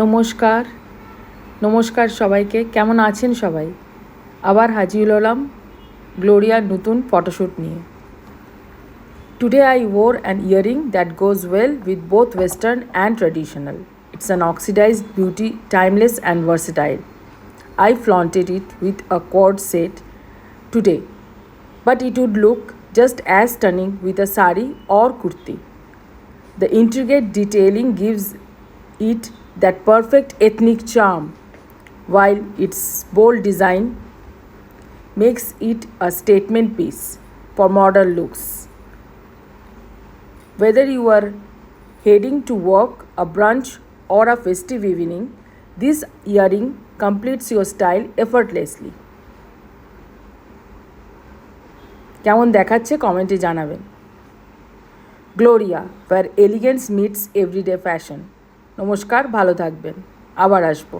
নমস্কার নমস্কার সবাইকে। কেমন আছেন সবাই? আবার হাজির হলাম গ্লোরিয়ার নতুন ফটোশ্যুট নিয়ে। Today I wore an earring that goes well with both western and traditional. It's an oxidized beauty, timeless and versatile. I flaunted it with a cord set today, but it would look just as stunning with a sari or kurti. The intricate detailing gives it that perfect ethnic charm, while its bold design makes it a statement piece for modern looks. Whether you are heading to work, a brunch, or a festive evening, this earring completes your style effortlessly. কেমন দেখাচ্ছে কমেন্টে জানাবেন। Gloria, where elegance meets everyday fashion. নমস্কার, ভালো থাকবেন, আবার আসবো।